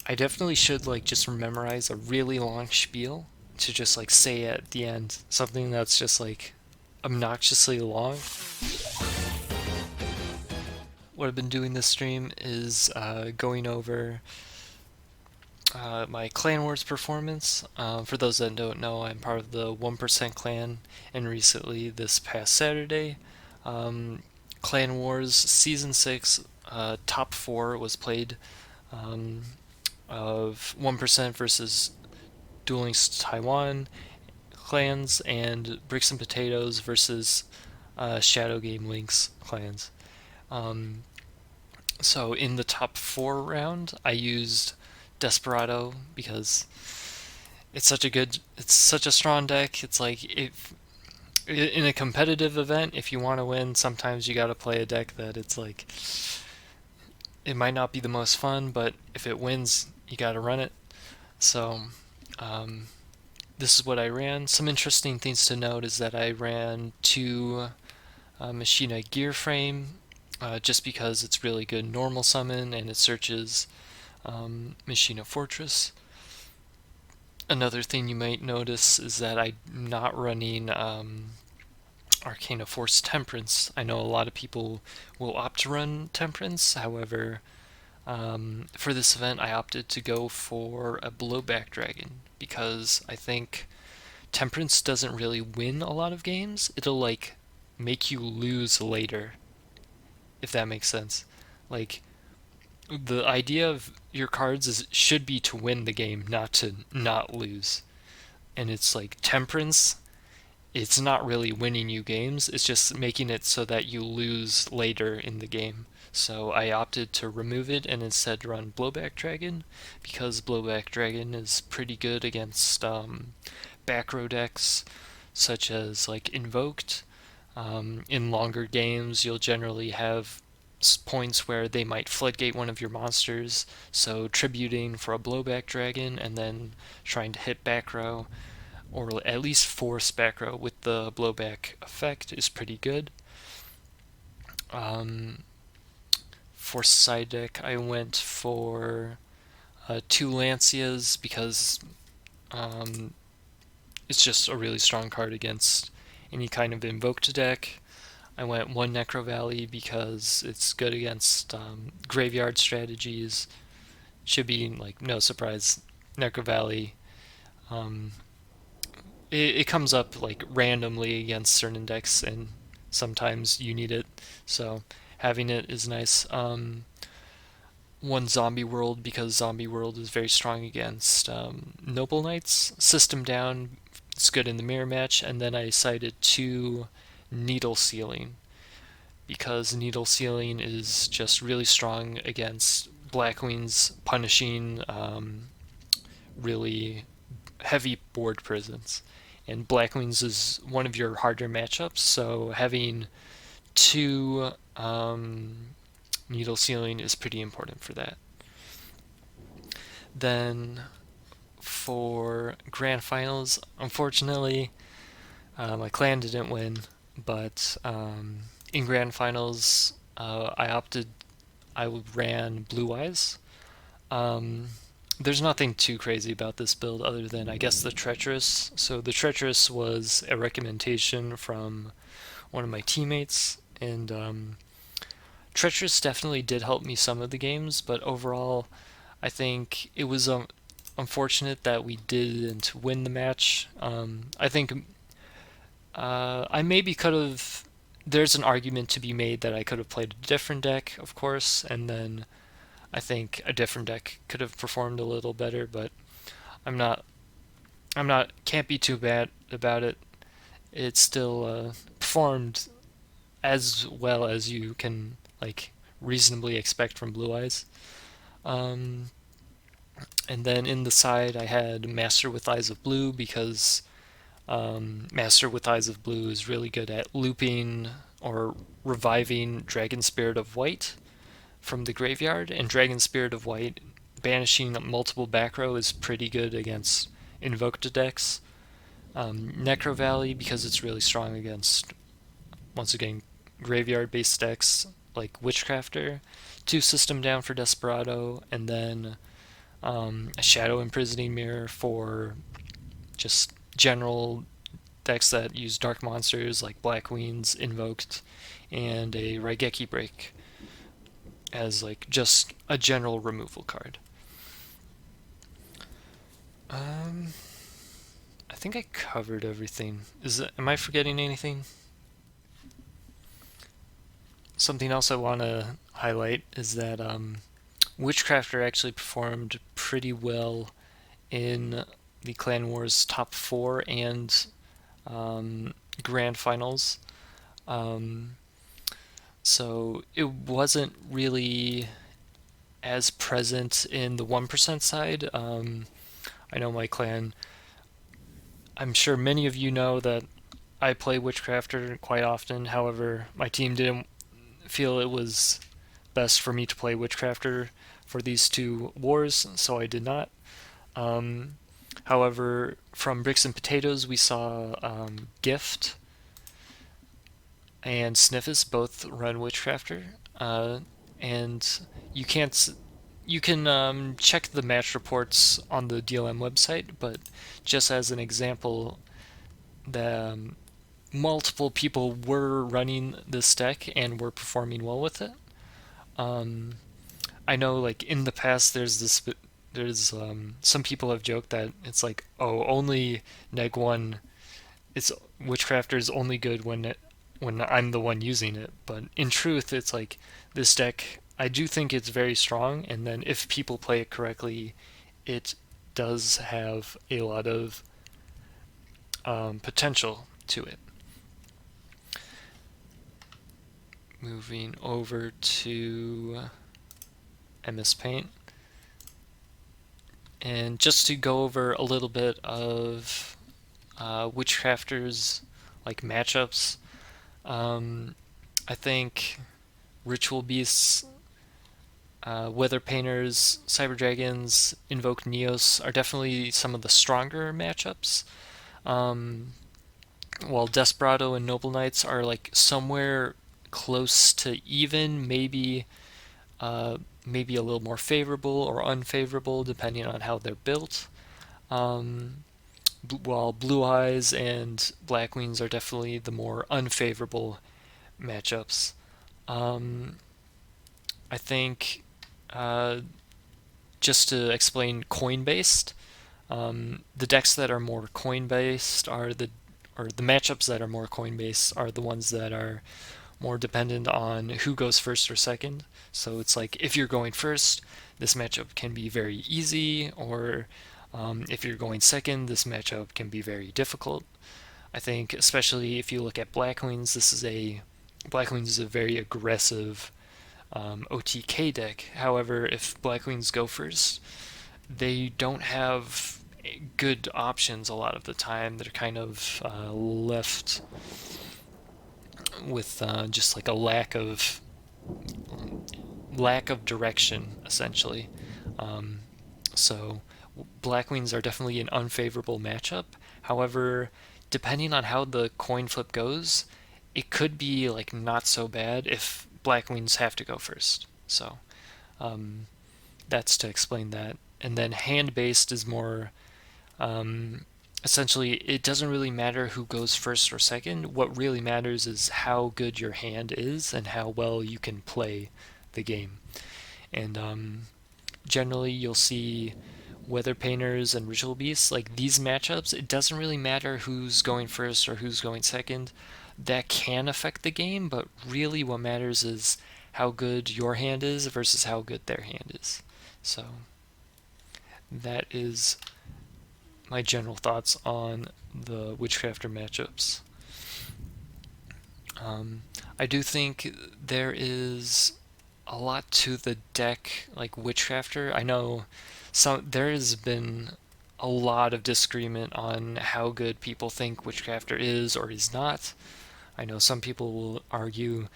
I definitely should like just memorize a really long spiel to just like say at the end something that's just like obnoxiously long. What I've been doing this stream is going over my Clan Wars performance. For those that don't know, I'm part of the 1% clan, and recently, this past Saturday, um, Clan Wars Season 6 Top 4 was played, um, of 1% versus Dueling Taiwan clans and Bricks and Potatoes versus Shadow Game Links clans. Um, so in the top 4 round, I used Desperado because it's such a strong deck. It's like if in a competitive event, if you want to win, sometimes you got to play a deck that it's like it might not be the most fun, but if it wins, you got to run it. So um, this is what I ran. Some interesting things to note is that I ran two Machina Gear Frame just because it's really good normal summon and it searches Machina Fortress. Another thing you might notice is that I'm not running Arcana Force Temperance. I know a lot of people will opt to run Temperance. However, for this event, I opted to go for a Blowback Dragon because I think Temperance doesn't really win a lot of games. It'll like make you lose later, if that makes sense. Like the idea of your cards is should be to win the game, not to not lose. And it's like Temperance, it's not really winning you games, it's just making it so that you lose later in the game. So I opted to remove it and instead run Blowback Dragon because Blowback Dragon is pretty good against back row decks such as like Invoked. In longer games, you'll generally have points where they might floodgate one of your monsters, so tributing for a blowback dragon and then trying to hit back row or at least force back row with the blowback effect is pretty good. Um, for side deck, I went for two Lancias because um, it's just a really strong card against any kind of invoked deck. I went one Necro Valley because it's good against graveyard strategies. Should be like no surprise. Necro Valley. Um, it comes up like randomly against certain decks, and sometimes you need it. So having it is nice. One Zombie World because Zombie World is very strong against Noble Knights. System down, it's good in the mirror match, and then I cited two Needle Sealing because Needle Sealing is just really strong against Blackwing's punishing really heavy board presence. And Blackwings is one of your harder matchups, so having two Needle Sealing is pretty important for that. Then for Grand Finals, unfortunately, my clan didn't win, but in Grand Finals, I ran Blue Eyes. Um, there's nothing too crazy about this build other than, I guess, the Treacherous. So the Treacherous was a recommendation from one of my teammates, and Treacherous definitely did help me some of the games, but overall, I think it was unfortunate that we didn't win the match. I think I maybe could have. There's an argument to be made that I could have played a different deck, of course, and then I think a different deck could have performed a little better. But I'm not. Can't be too bad about it. It still performed as well as you can like reasonably expect from Blue Eyes. Um, and then in the side, I had Master with Eyes of Blue because Master with Eyes of Blue is really good at looping or reviving Dragon Spirit of White from the graveyard, and Dragon Spirit of White banishing multiple back row is pretty good against invoked decks. Necro Valley because it's really strong against, once again, graveyard based decks like Witchcrafter. Two system down for Desperado, and then a Shadow Imprisoning Mirror for just general decks that use dark monsters like Black Queens, Invoked, and a Raigeki Break as like just a general removal card. Um, I think I covered everything. Am I forgetting anything? Something else I want to highlight is that Witchcrafter actually performed pretty well in the Clan Wars top four and um, grand finals. Um, so it wasn't really as present in the 1% side. I know my clan, I'm sure many of you know that I play Witchcrafter quite often. However, my team didn't feel it was best for me to play Witchcrafter for these two wars, so I did not. Um, However, from Bricks and Potatoes, we saw Gift and Sniffus both run Witchcrafter, and you can't you can check the match reports on the DLM website, but just as an example, the multiple people were running this deck and were performing well with it. Um, I know, like in the past, there's some people have joked that it's like, oh, only Neg1, it's Witchcrafter is only good when I'm the one using it. But in truth, it's like this deck. I do think it's very strong, and then if people play it correctly, it does have a lot of potential to it. Moving over to MS Paint. And just to go over a little bit of Witchcrafters like matchups, um, I think Ritual Beasts, Weather Painters, Cyber Dragons, Invoke Neos are definitely some of the stronger matchups. Um, while Desperado and Noble Knights are like somewhere close to even, maybe a little more favorable or unfavorable depending on how they're built. Um, while Blue Eyes and Black Wings are definitely the more unfavorable matchups. Um, I think uh, just to explain coin based, the decks that are more coin based are the matchups that are more coin based are the ones that are more dependent on who goes first or second. So it's like if you're going first, this matchup can be very easy, or if you're going second, this matchup can be very difficult. I think especially if you look at Blackwings is a very aggressive OTK deck. However, if Blackwings go first, they don't have good options a lot of the time. They're kind of left with just like a lack of direction, essentially. Um, so Blackwings are definitely an unfavorable matchup. However, depending on how the coin flip goes, it could be like not so bad if Blackwings have to go first. So um, that's to explain that. And then hand based is more um, essentially, it doesn't really matter who goes first or second. What really matters is how good your hand is and how well you can play the game. And generally, you'll see Weather Painters and Ritual Beasts, like these matchups, it doesn't really matter who's going first or who's going second. That can affect the game, but really what matters is how good your hand is versus how good their hand is. So that is my general thoughts on the Witchcrafter matchups. Um, I do think there is a lot to the deck, like Witchcrafter. I know there has been a lot of disagreement on how good people think Witchcrafter is or is not. I know some people will argue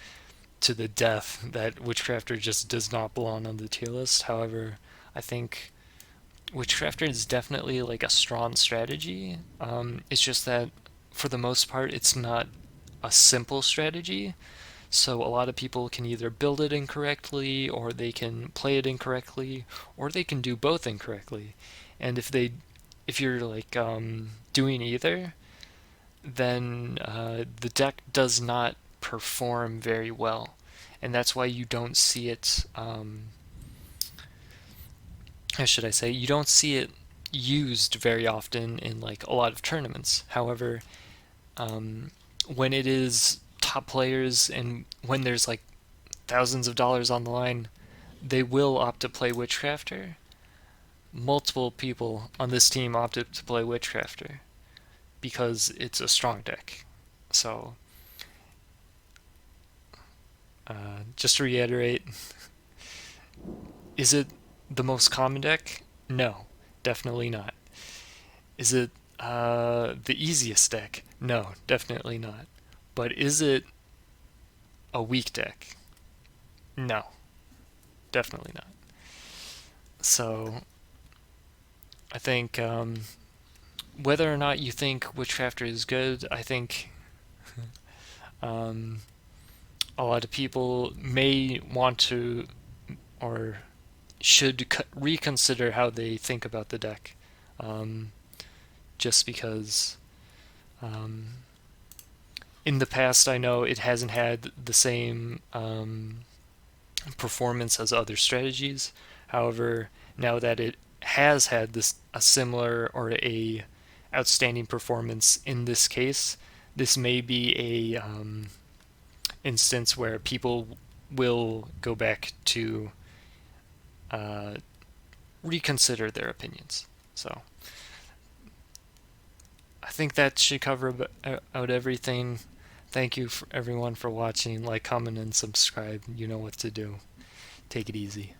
to the death that Witchcrafter just does not belong on the tier list. However, I think Witchcrafter is definitely like a strong strategy. It's just that for the most part, it's not a simple strategy. So a lot of people can either build it incorrectly, or they can play it incorrectly, or they can do both incorrectly. And if you're like doing either, then the deck does not perform very well, and that's why you don't see it. How should I say? You don't see it used very often in like a lot of tournaments. However, um, when it is top players and when there's like thousands of dollars on the line, they will opt to play Witchcrafter. Multiple people on this team opted to play Witchcrafter because it's a strong deck. So, just to reiterate, is it the most common deck? No, definitely not. Is it the easiest deck? No, definitely not. But is it a weak deck? No, definitely not. So I think whether or not you think Witchcrafter is good, I think um, a lot of people may want to or should reconsider how they think about the deck, um, just because um, in the past I know it hasn't had the same performance as other strategies. However, now that it has had this a similar or a outstanding performance in this case, this may be a instance where people will go back to uh, reconsider their opinions. So I think that should cover out everything. Thank you for everyone for watching. Like, comment, and subscribe. You know what to do. Take it easy.